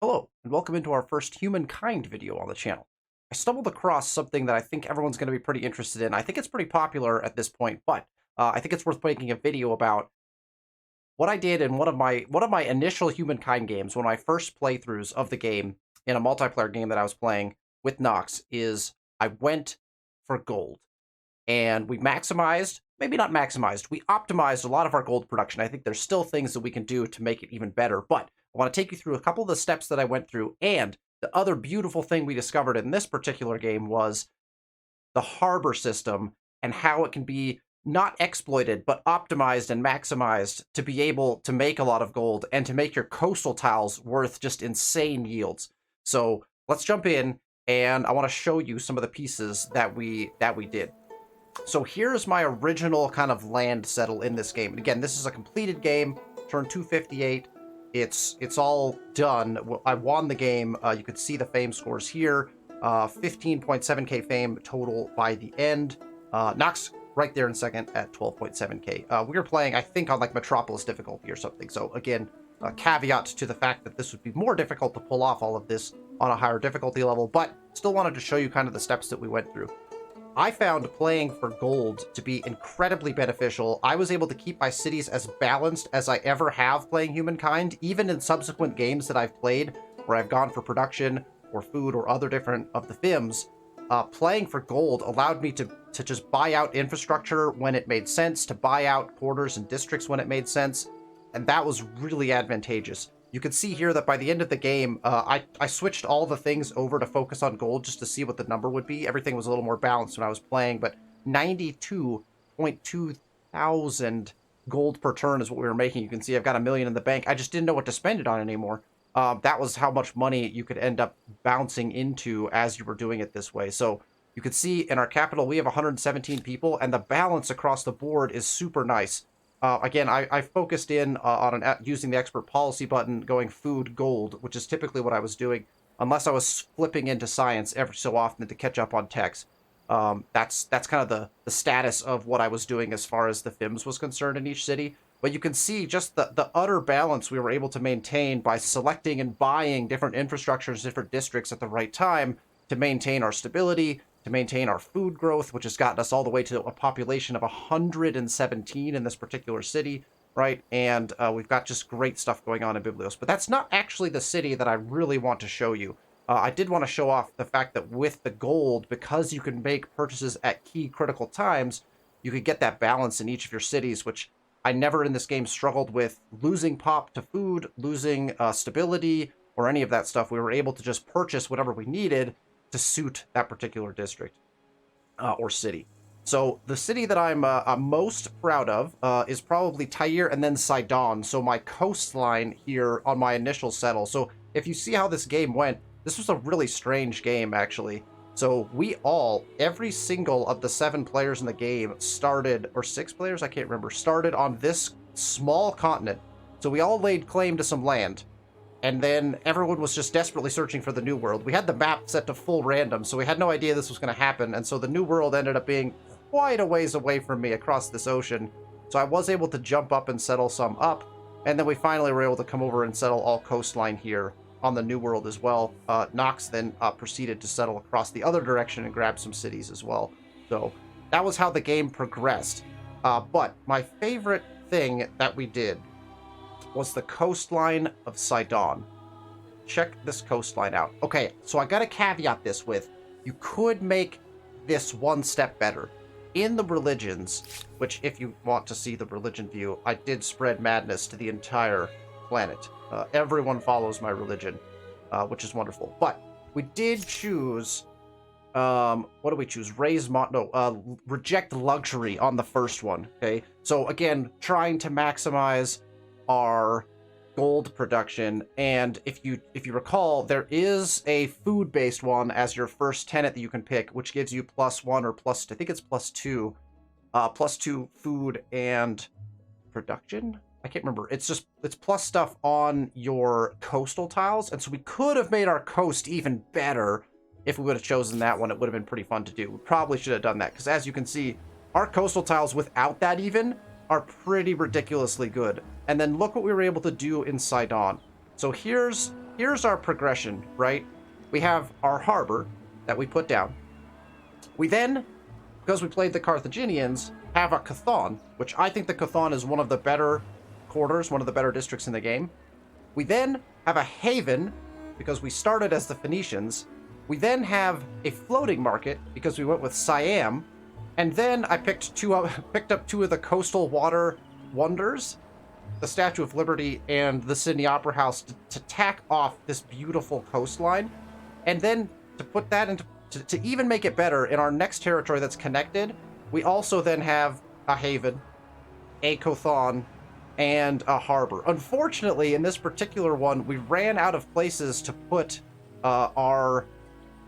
Hello, and welcome into our first Humankind video on the channel. I stumbled across something that I think everyone's going to be pretty interested in. I think it's pretty popular at this point, but I think it's worth making a video about what I did in one of my initial Humankind games, one of my first playthroughs of the game in a multiplayer game that I was playing with Nox, is I went for gold. And we maximized, maybe not maximized, we optimized a lot of our gold production. I think there's still things that we can do to make it even better, but I want to take you through a couple of the steps that I went through, and the other beautiful thing we discovered in this particular game was the harbor system and how it can be not exploited, but optimized and maximized to be able to make a lot of gold and to make your coastal tiles worth just insane yields. So let's jump in, and I want to show you some of the pieces that we did. So here's my original kind of land settle in this game. And again, this is a completed game, turn 258. It's all done. I won the game. You could see the fame scores here. 15.7k fame total by the end. Nox right there in second at 12.7k. We were playing, I think, on like Metropolis difficulty or something. So again, a caveat to the fact that this would be more difficult to pull off all of this on a higher difficulty level, but still wanted to show you kind of the steps that we went through. I found playing for gold to be incredibly beneficial. I was able to keep my cities as balanced as I ever have playing Humankind, even in subsequent games that I've played where I've gone for production or food or other different of the FIMs. Playing for gold allowed me to just buy out infrastructure when it made sense, to buy out quarters and districts when it made sense, and that was really advantageous. You can see here that by the end of the game, I switched all the things over to focus on gold just to see what the number would be. Everything was a little more balanced when I was playing, but 92.2 thousand gold per turn is what we were making. You can see I've got $1 million in the bank. I just didn't know what to spend it on anymore. That was how much money you could end up bouncing into as you were doing it this way. So you can see in our capital, we have 117 people, and the balance across the board is super nice. Again, I focused in on using the expert policy button, going food gold, which is typically what I was doing, unless I was flipping into science every so often to catch up on techs. That's kind of the status of what I was doing as far as the FIMS was concerned in each city. But you can see just the utter balance we were able to maintain by selecting and buying different infrastructures, different districts at the right time to maintain our stability, to maintain our food growth, which has gotten us all the way to a population of 117 in this particular city, right? And we've got just great stuff going on in Biblios. But that's not actually the city that I really want to show you. I did want to show off the fact that with the gold, because you can make purchases at key critical times, you could get that balance in each of your cities, which I never in this game struggled with losing pop to food, losing stability, or any of that stuff. We were able to just purchase whatever we needed to suit that particular district or city. So the city that I'm most proud of is probably Tyre and then Sidon. So my coastline here on my initial settle. So if you see how this game went, this was a really strange game, actually. So every single of the 7 players in the game started, or 6 players, I can't remember, started on this small continent. So we all laid claim to some land. And then everyone was just desperately searching for the New World. We had the map set to full random, so we had no idea this was going to happen. And so the New World ended up being quite a ways away from me across this ocean. So I was able to jump up and settle some up. And then we finally were able to come over and settle all coastline here on the New World as well. Nox then proceeded to settle across the other direction and grab some cities as well. So that was how the game progressed. But my favorite thing that we did was the coastline of Sidon. Check this coastline out. Okay, so I gotta caveat this with, you could make this one step better. In the religions, which if you want to see the religion view, I did spread madness to the entire planet. Everyone follows my religion, which is wonderful. But we did choose, what do we choose? Reject luxury on the first one, okay? So again, trying to maximize our gold production, and if you recall, there is a food-based one as your first tenet that you can pick, which gives you +1 or plus, I think it's +2, +2 food and production. I can't remember. It's plus stuff on your coastal tiles, and so we could have made our coast even better if we would have chosen that one. It would have been pretty fun to do. We probably should have done that, because as you can see, our coastal tiles without that even are pretty ridiculously good. And then look what we were able to do in Sidon. So here's here's our progression, right? We have our harbor that we put down. We then, because we played the Carthaginians, have a Chthon, which I think the Chthon is one of the better quarters, one of the better districts in the game. We then have a haven, because we started as the Phoenicians. We then have a floating market, because we went with Siam. And then I picked up two of the coastal water wonders, the Statue of Liberty and the Sydney Opera House, to tack off this beautiful coastline. And then to put that into, to even make it better, in our next territory that's connected, we also then have a haven, a Chthon, and a harbor. Unfortunately, in this particular one, we ran out of places to put our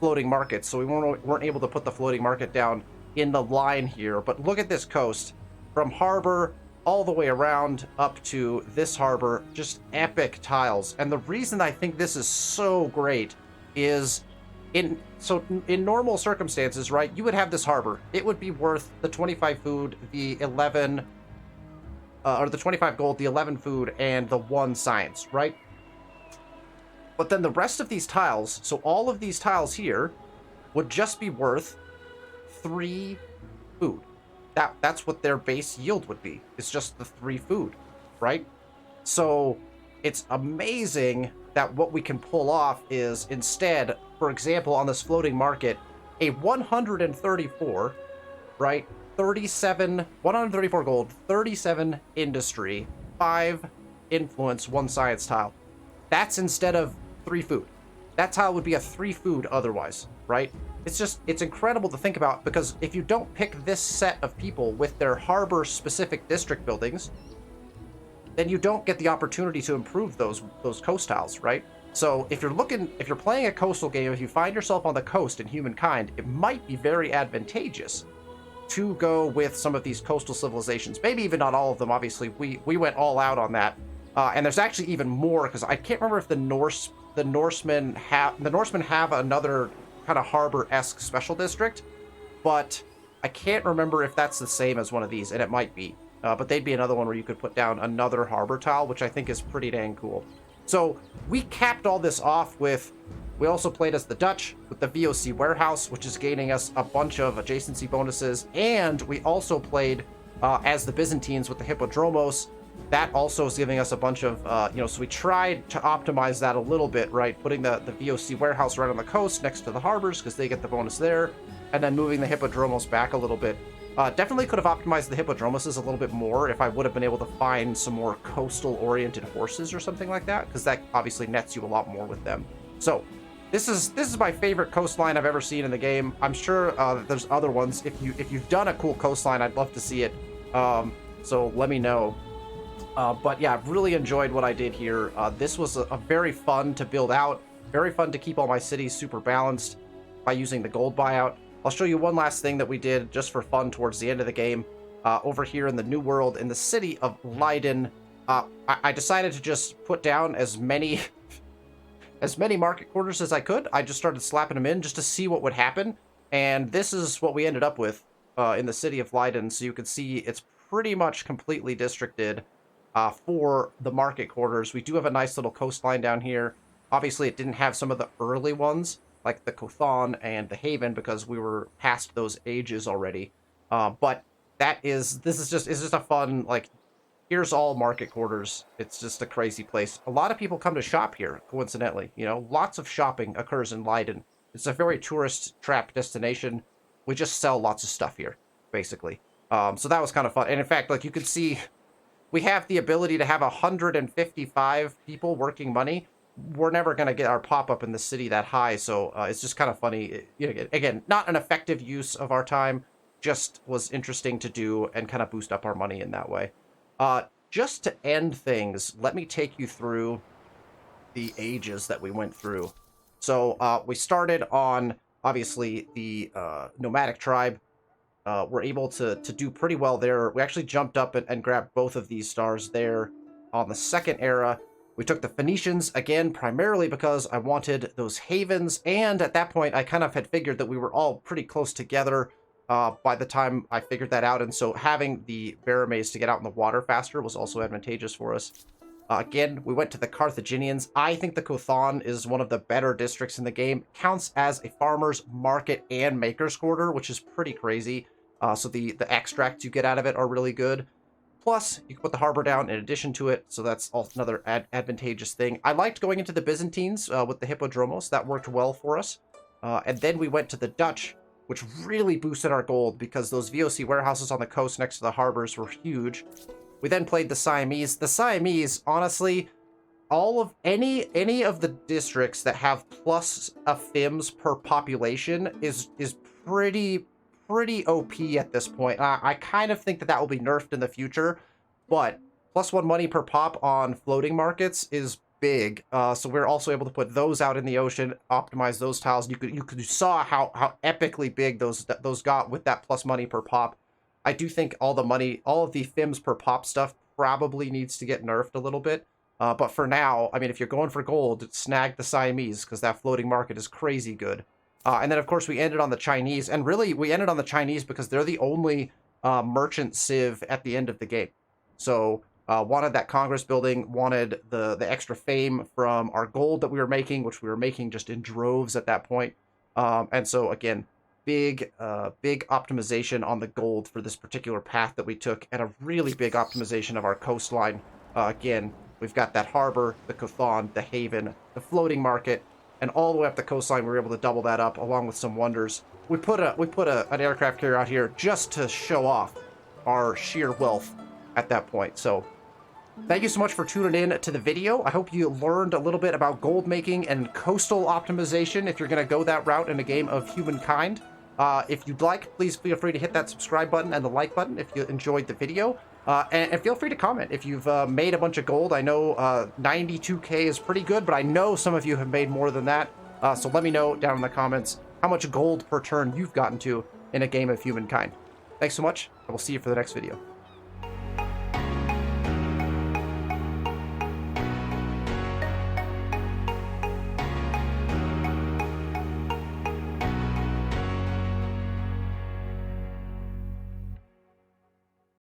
floating market, so we weren't able to put the floating market down in the line here. But look at this coast, from harbor all the way around up to this harbor, just epic tiles. And the reason I think this is so great is in normal circumstances, right, you would have this harbor. It would be worth the 25 food, the 11 or the 25 gold, the 11 food, and the 1 science, right? But then the rest of these tiles, so all of these tiles here, would just be worth 3 food. That's what their base yield would be. It's just the 3 food, right? So it's amazing that what we can pull off is, instead, for example, on this floating market, a 134, right? 134 gold, 37 industry, 5 influence, 1 science tile. That's instead of 3 food. That's how it would be a 3 food otherwise, right? It's incredible to think about, because if you don't pick this set of people with their harbor-specific district buildings, then you don't get the opportunity to improve those coast tiles, right? So if you're playing a coastal game, if you find yourself on the coast in Humankind, it might be very advantageous to go with some of these coastal civilizations. Maybe even not all of them, obviously. We went all out on that. And there's actually even more, because I can't remember if the Norsemen have another kind of harbor-esque special district, but I can't remember if that's the same as one of these, and it might be. But they'd be another one where you could put down another harbor tile, which I think is pretty dang cool. So we capped all this off with, we also played as the Dutch with the VOC warehouse, which is gaining us a bunch of adjacency bonuses. And we also played as the Byzantines with the Hippodromos. That also is giving us a bunch of, so we tried to optimize that a little bit, right? Putting the VOC warehouse right on the coast next to the harbors, because they get the bonus there. And then moving the Hippodromos back a little bit. Definitely could have optimized the Hippodromoses a little bit more if I would have been able to find some more coastal-oriented horses or something like that, because that obviously nets you a lot more with them. So this is my favorite coastline I've ever seen in the game. I'm sure there's other ones. If you've done a cool coastline, I'd love to see it. So let me know. But yeah, I've really enjoyed what I did here. This was a very fun to build out, very fun to keep all my cities super balanced by using the gold buyout. I'll show you one last thing that we did just for fun towards the end of the game. Over here in the New World, in the city of Leiden, I decided to just put down as many market quarters as I could. I just started slapping them in just to see what would happen. And this is what we ended up with in the city of Leiden. So you can see it's pretty much completely districted for the market quarters. We do have a nice little coastline down here. Obviously, it didn't have some of the early ones, like the Chthon and the Haven, because we were past those ages already. But this is just a fun, like, here's all market quarters. It's just a crazy place. A lot of people come to shop here, coincidentally. Lots of shopping occurs in Leiden. It's a very tourist trap destination. We just sell lots of stuff here, basically. So that was kind of fun. And in fact, like, you can see, we have the ability to have 155 people working money. We're never going to get our pop-up in the city that high, so it's just kind of funny. Again, not an effective use of our time, just was interesting to do and kind of boost up our money in that way. Just to end things, let me take you through the ages that we went through. So we started on, obviously, the nomadic tribe. We're able to do pretty well there. We actually jumped up and grabbed both of these stars there on the second era. We took the Phoenicians, again, primarily because I wanted those havens, and at that point, I kind of had figured that we were all pretty close together by the time I figured that out, and so having the Baramays to get out in the water faster was also advantageous for us. Again, we went to the Carthaginians. I think the Kothan is one of the better districts in the game. Counts as a farmer's market and maker's quarter, which is pretty crazy. So the extracts you get out of it are really good. Plus, you can put the harbor down in addition to it, so that's also another advantageous thing. I liked going into the Byzantines with the Hippodromos. That worked well for us. And then we went to the Dutch, which really boosted our gold because those VOC warehouses on the coast next to the harbors were huge. We then played the Siamese. The Siamese, honestly, all of any of the districts that have plus a FIMS per population is pretty OP at this point. I kind of think that will be nerfed in the future, but +1 money per pop on floating markets is big. So we're also able to put those out in the ocean, optimize those tiles. You saw how epically big those got with that plus money per pop. I do think all of the FIMS per pop stuff probably needs to get nerfed a little bit. But for now, I mean, if you're going for gold, snag the Siamese because that floating market is crazy good. And then, of course, we ended on the Chinese. And really, we ended on the Chinese because they're the only merchant civ at the end of the game. So wanted that Congress building, wanted the extra fame from our gold that we were making, which we were making just in droves at that point. And so, again, big optimization on the gold for this particular path that we took, and a really big optimization of our coastline. Again, we've got that harbor, the Kothan, the haven, the floating market, and all the way up the coastline. We were able to double that up along with some wonders. We put an aircraft carrier out here just to show off our sheer wealth at that point. So thank you so much for tuning in to the video. I hope you learned a little bit about gold making and coastal optimization if you're going to go that route in a game of Humankind. If you'd like, please feel free to hit that subscribe button and the like button if you enjoyed the video. And feel free to comment if you've made a bunch of gold. I know 92k is pretty good, but I know some of you have made more than that. So let me know down in the comments how much gold per turn you've gotten to in a game of Humankind. Thanks so much. I will see you for the next video.